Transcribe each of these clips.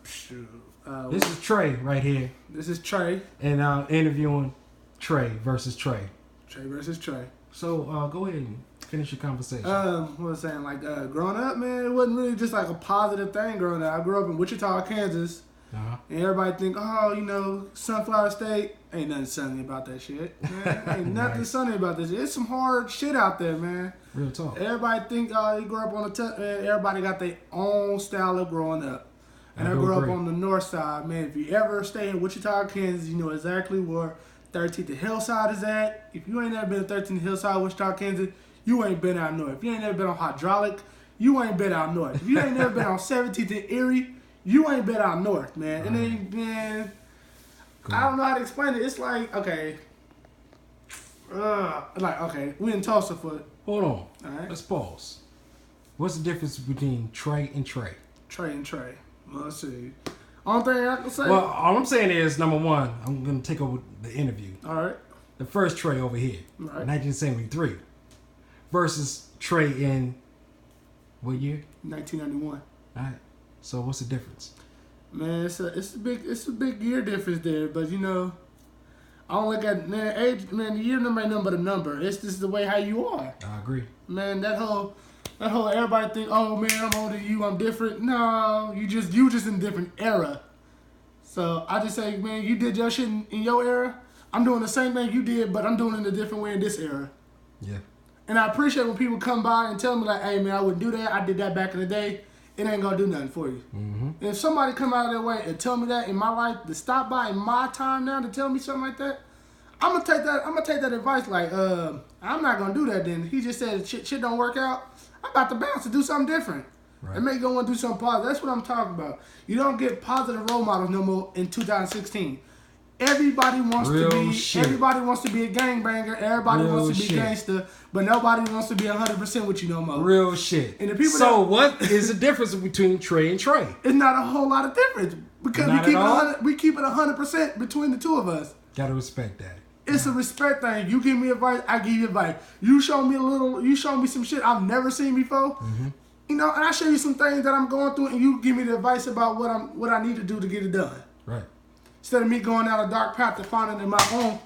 Shoot. This is Trey right here. This is Trey. And interviewing Trey versus Trey. Trey versus Trey. So go ahead and finish your conversation. What was I saying? Like, growing up, man, it wasn't really just like a positive thing growing up. I grew up in Wichita, Kansas. Uh-huh. And everybody think, oh, you know, Sunflower State. Ain't nothing sunny about that shit. Man. Ain't nothing Nice. sunny about this. It's some hard shit out there, man. Real talk. Everybody think, oh, you grew up on the everybody got their own style of growing up. And I do grew agree. up on the north side, man. If you ever stay in Wichita, Kansas, you know exactly where 13th Hillside is at. If you ain't never been to 13th Hillside, Wichita, Kansas, you ain't been out north. If you ain't never been on Hydraulic, you ain't been out north. If you ain't never been on 17th and Erie, you ain't been out north, man. And then, man, Cool. I don't know how to explain it. It's like, okay, we in Tulsa for Hold on. all right. Let's pause. What's the difference between Trey and Trey? Trey and Trey. Well, let's see. Only thing I can say. Well, all I'm saying is, number one, I'm going to take over the interview. All right. The first Trey over here, Right. 1973, versus Trey in what year? 1991. All right. So what's the difference? Man, it's a big year difference there, but you know, I don't look at age. Man, the year number ain't nothing but a number. It's just the way how you are. I agree. Man, that whole everybody think, oh man, I'm older than you, I'm different. No, you just in a different era. So I just say, man, you did your shit in your era. I'm doing the same thing you did, but I'm doing it in a different way in this era. Yeah. And I appreciate when people come by and tell me like, hey man, I wouldn't do that. I did that back in the day. It ain't gonna do nothing for you. Mm-hmm. And if somebody come out of their way and tell me that in my life, to stop by in my time now to tell me something like that, I'm gonna take that advice. Like, I'm not gonna do that. Then he just said shit don't work out. I'm about to bounce to do something different. Right. And make you want to do something positive. That's what I'm talking about. You don't get positive role models no more in 2016. Everybody wants Real to be. shit. Everybody wants to be a gangbanger. Everybody Real wants to be shit. gangster. But nobody wants to be 100% with you no more. Real shit. And the people so that- what is the difference between Trey and Trey? It's not a whole lot of difference because Not at all? we keep it 100% between the two of us. Gotta respect that. It's a respect thing. You give me advice, I give you advice. You show me some shit I've never seen before. Mm-hmm. You know, and I show you some things that I'm going through, and you give me the advice about what I need to do to get it done. Right. Instead of me going down a dark path to finding in my own,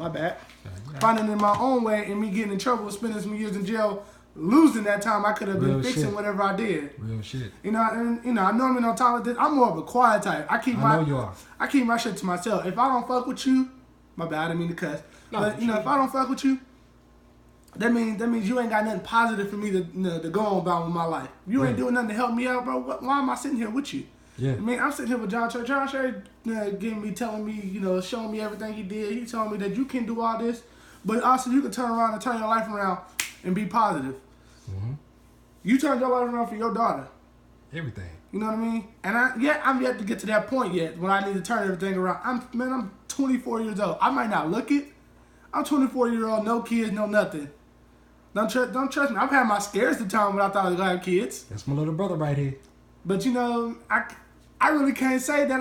finding in my own way, and me getting in trouble, spending some years in jail, losing that time I could have been Real fixing shit. whatever I did. Real shit. You know, and I normally don't tolerate this. I'm more of a quiet type. I know you are. I keep my shit to myself. If I don't fuck with you, my bad, I didn't mean to cuss. No, but you know, sure. if I don't fuck with you, that means you ain't got nothing positive for me to go on about with my life. You ain't Right. doing nothing to help me out, bro. Why am I sitting here with you? Yeah. I mean, I'm sitting here with John Cherry. John Cherry telling me, you know, showing me everything he did. He telling me that you can do all this, but also you can turn around and turn your life around and be positive. Mm-hmm. You turned your life around for your daughter. Everything. You know what I mean? And I'm yet to get to that point yet when I need to turn everything around. I'm 24 years old. I might not look it. I'm 24-year-old, no kids, no nothing. Don't trust me. I've had my scares the time when I thought I was gonna have kids. That's my little brother right here. But you know, I really can't say that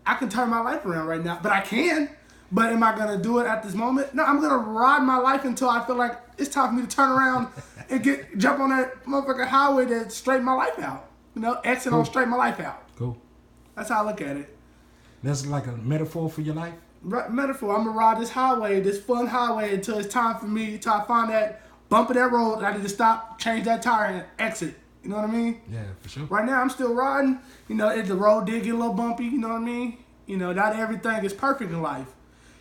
I can turn my life around right now. But I can. But am I gonna do it at this moment? No, I'm gonna ride my life until I feel like it's time for me to turn around and jump on that motherfucking highway that straighten my life out. You know, exit on straighten my life out. Cool. That's how I look at it. That's like a metaphor for your life? Metaphor. I'm gonna ride this highway, this fun highway, until it's time for me to find that bump of that road. I need to stop, change that tire, and exit. You know what I mean? Yeah, for sure. Right now, I'm still riding. You know, if the road did get a little bumpy, you know what I mean? You know, not everything is perfect in life.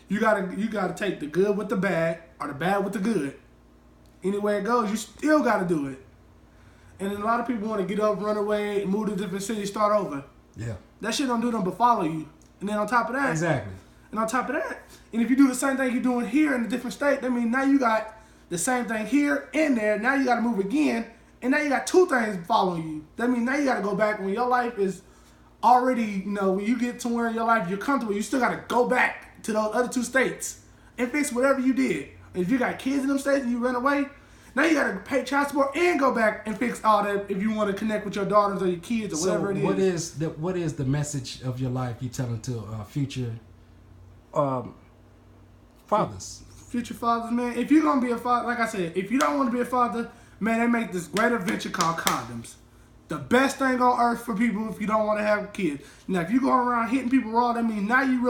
You gotta take the good with the bad, or the bad with the good. Anywhere it goes, you still gotta do it. And then a lot of people want to get up, run away, move to a different city, start over. Yeah. That shit don't do nothing but follow you. And then on top of that, Exactly. and on top of that, and if you do the same thing you're doing here in a different state, that means now you got the same thing here and there. Now you got to move again, and now you got two things following you. That means now you got to go back when your life is already, you know, when you get to where in your life you're comfortable, you still got to go back to those other two states and fix whatever you did. If you got kids in them states and you ran away, now you got to pay child support and go back and fix all that if you want to connect with your daughters or your kids or whatever it is. What is the message of your life you telling to future fathers? Future fathers, man. If you're going to be a father, like I said, if you don't want to be a father, man, they make this great adventure called condoms. the best thing on earth for people if you don't want to have kids. Now, if you go around hitting people raw, that means now you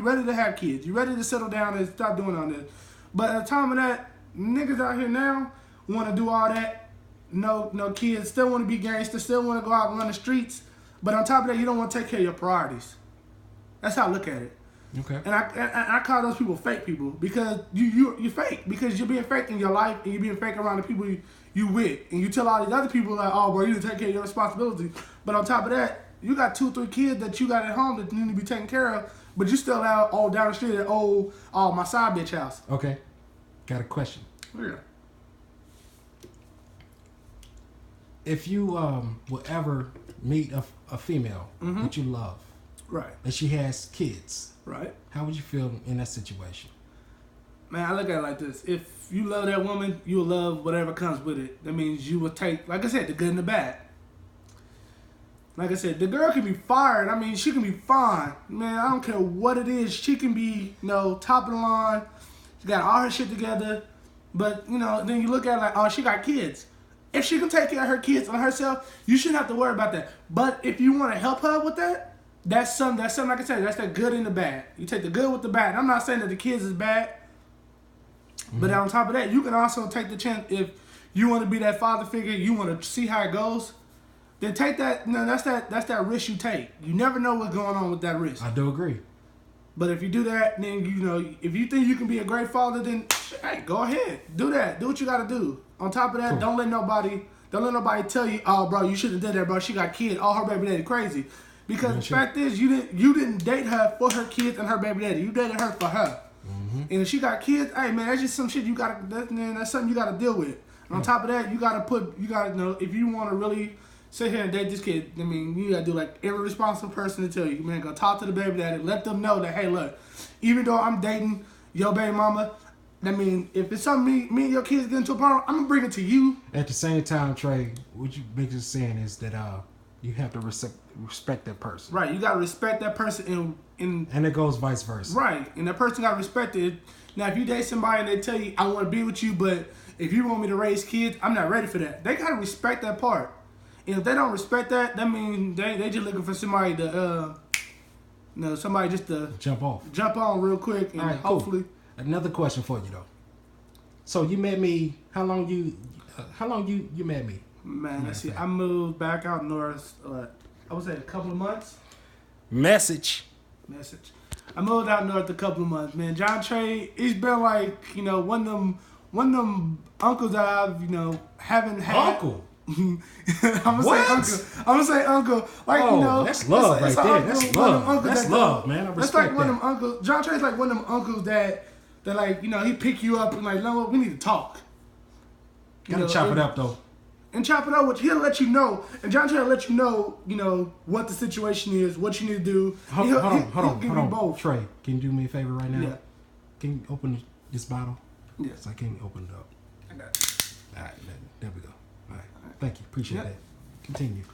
ready to have kids. You ready to settle down and stop doing all this. But at the time of that, niggas out here now want to do all that. No kids. Still want to be gangsters. Still want to go out and run the streets. But on top of that, you don't want to take care of your priorities. That's how I look at it. Okay. And I call those people fake people because you're fake because you're being fake in your life and you're being fake around the people you with, and you tell all these other people like, oh, bro, you need to take care of your responsibility. But on top of that, you got 2-3 kids that you got at home that need to be taken care of, but you still out all down the street at my side bitch house. Okay. Got a question. Yeah. If you will ever meet a female that you love, right, and she has kids, right, how would you feel in that situation? Man, I look at it like this. If you love that woman, you'll love whatever comes with it. That means you will take, like I said, the good and the bad. Like I said, the girl can be fired. I mean, she can be fine. Man, I don't care what it is. She can be, top of the line. She got all her shit together. But, then you look at it like, oh, she got kids. If she can take care of her kids and herself, you shouldn't have to worry about that. But if you want to help her with that, that's something, like I said, that's the good and the bad. You take the good with the bad. I'm not saying that the kids is bad. But on top of that, you can also take the chance if you want to be that father figure, you want to see how it goes, then take that. That's that risk you take. You never know what's going on with that risk. I do agree. But if you do that, then if you think you can be a great father, then hey, go ahead, do that. Do what you got to do. On top of that, don't let nobody tell you, oh, bro, you shouldn't have did that, bro. She got kids. Oh, her baby daddy crazy. Because the fact is, you didn't date her for her kids and her baby daddy. You dated her for her. And if she got kids, hey man, that's just some shit that's something you gotta deal with. And on top of that, you gotta know if you wanna really sit here and date this kid, I mean, you gotta do like every responsible person to tell you, man, go talk to the baby daddy, let them know that, hey look, even though I'm dating your baby mama, I mean, if it's something me and your kids get into a problem, I'm gonna bring it to you. At the same time, Trey, what you basically saying is that you have to respect that person. Right, you gotta respect that person and it goes vice versa. Right, and that person got respected. Now, if you date somebody and they tell you, I want to be with you, but if you want me to raise kids, I'm not ready for that. They got to respect that part. And if they don't respect that, that means they just looking for somebody to, somebody just to jump on real quick, and all right, hopefully. Cool. Another question for you though. So you met me. How long you met me? Man, let's see. I moved back out north. I would say a couple of months. Message. I moved out north a couple of months, man. John Trey, he's been like, one of them uncles that I've, haven't had. Uncle? I'm gonna say uncle. Like, that's love right there. That's love. That's love, man. I respect that's like one of them uncles. John Trey's like one of them uncles that like, he pick you up and like, no, we need to talk. Gotta chop it up though. And chop it up, which he'll let you know. And John Trey will let you know, what the situation is, what you need to do. Hold on. Both. Trey, can you do me a favor right now? Yeah. Can you open this bottle? Yes. I can't open it up. I got it. All right, there we go. All right. Thank you. Appreciate that. Continue.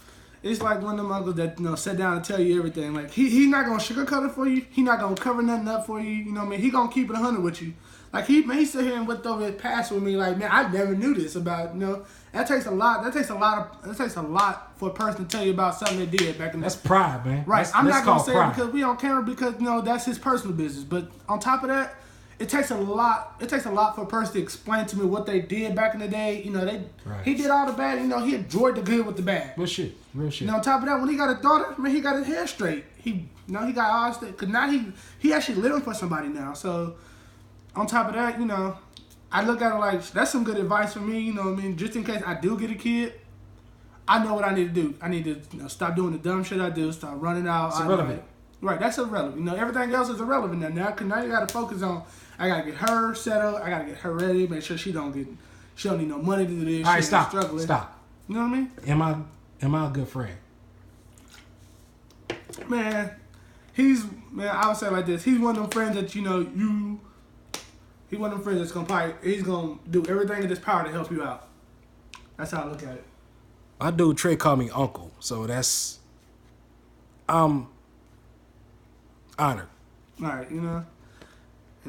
It's like one of them uncles that, sit down and tell you everything. Like, he's not going to sugarcoat it for you. He's not going to cover nothing up for you. You know what I mean? He going to keep it 100 with you. Like, he sit here and went over his past with me. Like, man, I never knew this about, That takes a lot. That takes a lot for a person to tell you about something they did back in the day. That's pride, man. Right. I'm not going to say it because we on camera because, that's his personal business. But on top of that, it takes a lot. It takes a lot for a person to explain to me what they did back in the day. He did all the bad. He enjoyed the good with the bad. Real shit. On top of that, when he got a daughter, man, he got his hair straight. He got all straight. Because now he actually living for somebody now. So, on top of that, I look at it like, that's some good advice for me, just in case I do get a kid, I know what I need to do. I need to stop doing the dumb shit I do, stop running out. It's irrelevant. Right, that's irrelevant. Everything else is irrelevant now. Because now you got to focus on, I got to get her settled, I got to get her ready, make sure she don't need no money to do this. All right, stop. You know what I mean? Am I a good friend? Man, I would say like this. He's one of them friends that, he's one of them friends that's he's going to do everything in his power to help you out. That's how I look at it. My dude Trey called me uncle, so that's, I'm honored. All right,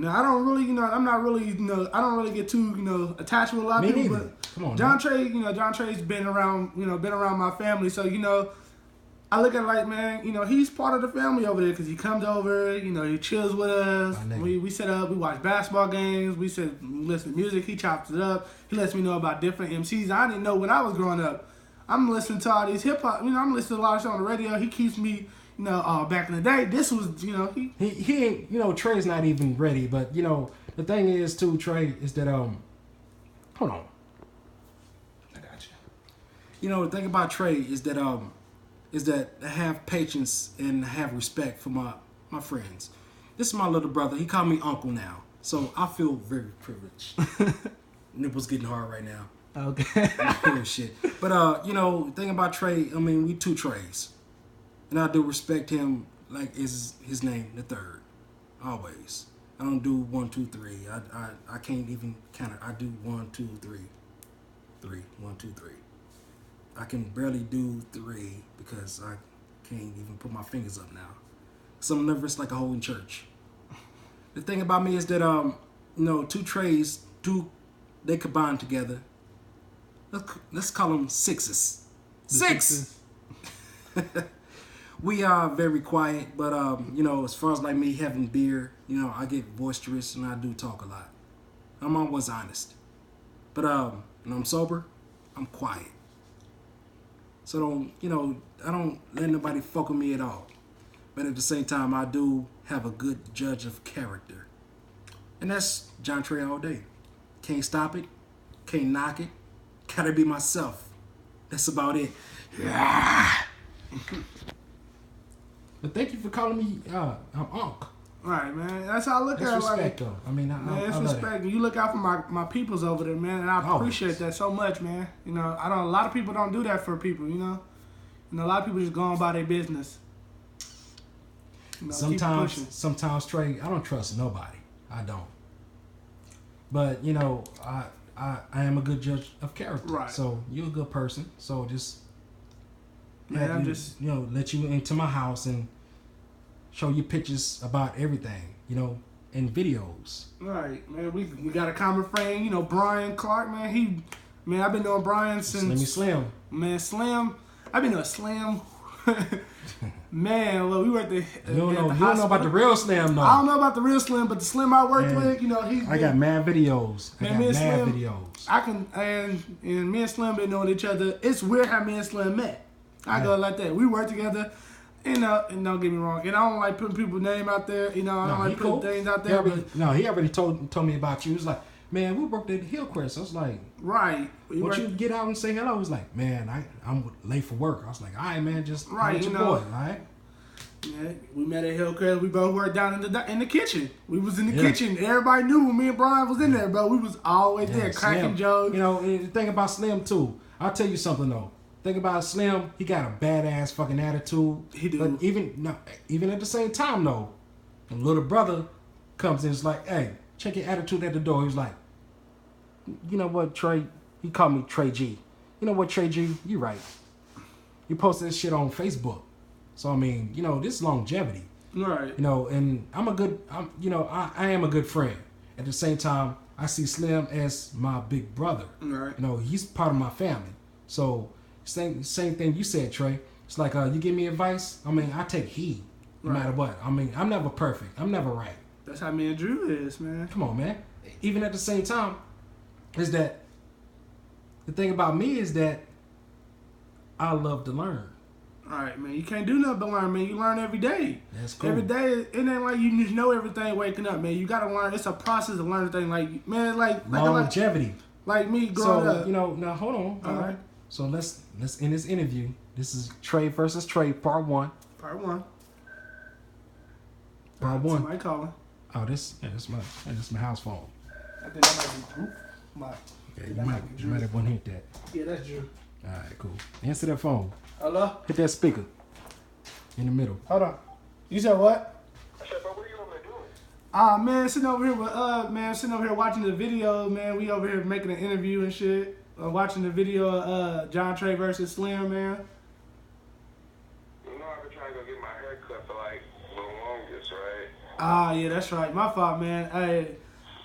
I don't really, I'm not really, I don't really get too, attached with a lot of people, but Come on, John man. Trey, John Trey's been around my family, so I look at it like, man, he's part of the family over there because he comes over, he chills with us. We set up, we watch basketball games, we listen to music, he chops it up. He lets me know about different MCs I didn't know when I was growing up. I'm listening to all these hip hop, I'm listening to a lot of shit on the radio. He keeps me, back in the day, this was, he ain't, Trey's not even ready, but, the thing is, too, Trey, is that, hold on. I got you. The thing about Trey is that I have patience and have respect for my friends. This is my little brother. He called me uncle now, so I feel very privileged. Nipples getting hard right now. Okay. Shit. But the thing about Trey, we two Treys, and I do respect him like is his name the third, always. I don't do 1, 2, 3. I can't even count it. I do 1, 2, 3, 3, 1, 2, 3. I can barely do 3 because I can't even put my fingers up now. So I'm nervous like a hole in church. The thing about me is that two Treys they combine together. Let's call them sixes. Six. We are very quiet, but as far as like me having beer, I get boisterous and I do talk a lot. I'm always honest, but when I'm sober, I'm quiet. So I don't let nobody fuck with me at all. But at the same time, I do have a good judge of character, and that's John Trey all day. Can't stop it, can't knock it. Gotta be myself. That's about it. Yeah. But thank you for calling me I'm Unc. Right, man. That's how I look at it. Respect, though. It's respect. You look out for my peoples over there, man, and I appreciate that so much, man. A lot of people don't do that for people, A lot of people just go on by their business. Sometimes, Trey, I don't trust nobody. I don't. But, I am a good judge of character. Right. So, you're a good person. So, just... Man, I'm let you into my house and show you pictures about everything, and videos. Right, man. We got a common friend, Brian Clark, man. I've been knowing Brian since Slim. Man, Slim. I've been knowing Slim. Man, look, we were at the. You don't know about the real Slim, though. I don't know about the real Slim, but the Slim I worked with, I got mad videos. Videos. And me and Slim been knowing each other. It's weird how me and Slim met. I go like that. We work together, and don't get me wrong. And I don't like putting people's name out there. I don't like putting things out there. He already told me about you. He was like, man, we worked at Hillcrest. I was like, right. Won't you get out and say hello? He was like, man, I'm late for work. I was like, all right, man, just right, your boy, all right? Yeah, we met at Hillcrest. We both worked down in the kitchen. We was in the kitchen. Everybody knew when me and Brian was in there, bro. We was always there, cracking jokes. The thing about Slim too. I'll tell you something though. Think about Slim, he got a badass fucking attitude. He do. But even at the same time though, the little brother comes in, it's like, hey, check your attitude at the door. He's like, you know what, Trey? He called me Trey G. You know what, Trey G? You right. You posted this shit on Facebook. So this is longevity. Right. And I am a good friend. At the same time, I see Slim as my big brother. Right. He's part of my family. So same thing you said, Trey. It's like you give me advice. I take heed no matter what. I'm never perfect. I'm never right. That's how me and Drew is, man. Come on, man. Even at the same time, is that the thing about me is that I love to learn. All right, man. You can't do nothing but learn, man. You learn every day. That's cool. Every day, it ain't like you just know everything waking up, man. You gotta learn. It's a process of learning things. Like, man, longevity. Like me growing up. Now hold on. All right. So let's end this interview. This is Trey versus Trey, part 1. Part 1. Part 1. Somebody calling. Oh, this my house phone. I think that might be Drew. You might have one hit that. Yeah, that's Drew. All right, cool. Answer that phone. Hello? Hit that speaker. In the middle. Hold on. You said what? I said, but what are you over there doing? Man, sitting over here watching the video, man. We over here making an interview and shit. Watching the video of John Trey versus Slim, man. I've been trying to go get my hair cut for like the longest, right? Yeah, that's right. My fault, man. Hey,